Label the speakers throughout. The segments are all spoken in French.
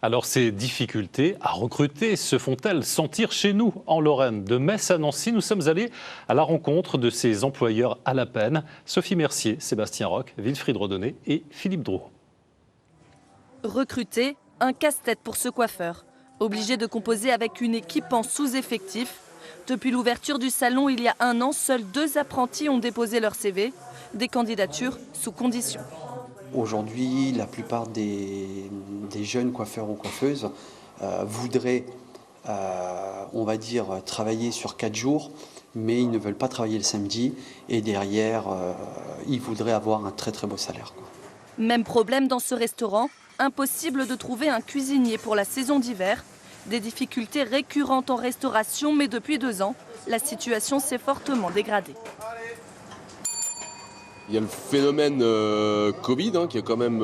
Speaker 1: Alors ces difficultés à recruter se font-elles sentir chez nous en Lorraine? De Metz à Nancy, nous sommes allés à la rencontre de ces employeurs à la peine. Sophie Mercier, Sébastien Roch, Wilfried Redonnet et Philippe Drouot.
Speaker 2: Recruter, un casse-tête pour ce coiffeur. Obligé de composer avec une équipe en sous-effectif. Depuis l'ouverture du salon il y a un an, seuls 2 apprentis ont déposé leur CV. Des candidatures sous condition.
Speaker 3: Aujourd'hui, la plupart des jeunes coiffeurs ou coiffeuses voudraient, on va dire, travailler sur 4 jours, mais ils ne veulent pas travailler le samedi et derrière, ils voudraient avoir un très très beau salaire, quoi.
Speaker 2: Même problème dans ce restaurant, impossible de trouver un cuisinier pour la saison d'hiver. Des difficultés récurrentes en restauration, mais depuis 2 ans, la situation s'est fortement dégradée.
Speaker 4: Il y a le phénomène Covid qui est quand même...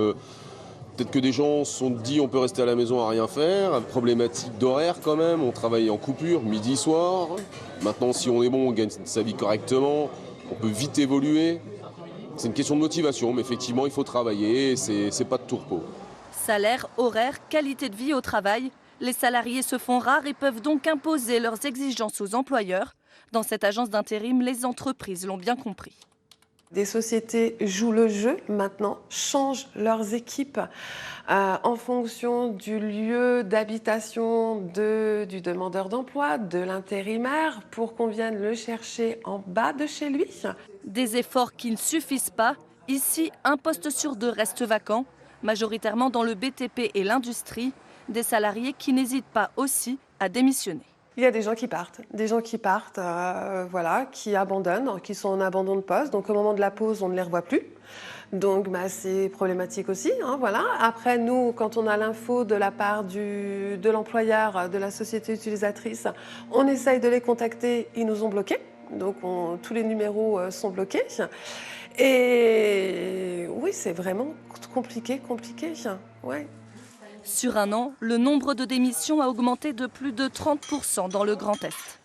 Speaker 4: peut-être que des gens se sont dit on peut rester à la maison à rien faire. Problématique d'horaire quand même, on travaille en coupure, midi, soir. Maintenant si on est bon, on gagne sa vie correctement, on peut vite évoluer. C'est une question de motivation, mais effectivement il faut travailler et c'est pas de tout repos.
Speaker 2: Salaire, horaire, qualité de vie au travail, les salariés se font rares et peuvent donc imposer leurs exigences aux employeurs. Dans cette agence d'intérim, les entreprises l'ont bien compris.
Speaker 5: Des sociétés jouent le jeu maintenant, changent leurs équipes en fonction du lieu d'habitation du demandeur d'emploi, de l'intérimaire, pour qu'on vienne le chercher en bas de chez lui.
Speaker 2: Des efforts qui ne suffisent pas. Ici, un poste sur 2 reste vacant, majoritairement dans le BTP et l'industrie. Des salariés qui n'hésitent pas aussi à démissionner.
Speaker 5: Il y a des gens qui partent, voilà, qui abandonnent, qui sont en abandon de poste. Donc au moment de la pause, on ne les revoit plus. Donc c'est problématique aussi, voilà. Après, nous, quand on a l'info de la part de l'employeur, de la société utilisatrice, on essaye de les contacter, ils nous ont bloqués. Donc tous les numéros sont bloqués. Et oui, c'est vraiment compliqué, ouais.
Speaker 2: Sur un an, le nombre de démissions a augmenté de plus de 30% dans le Grand Est.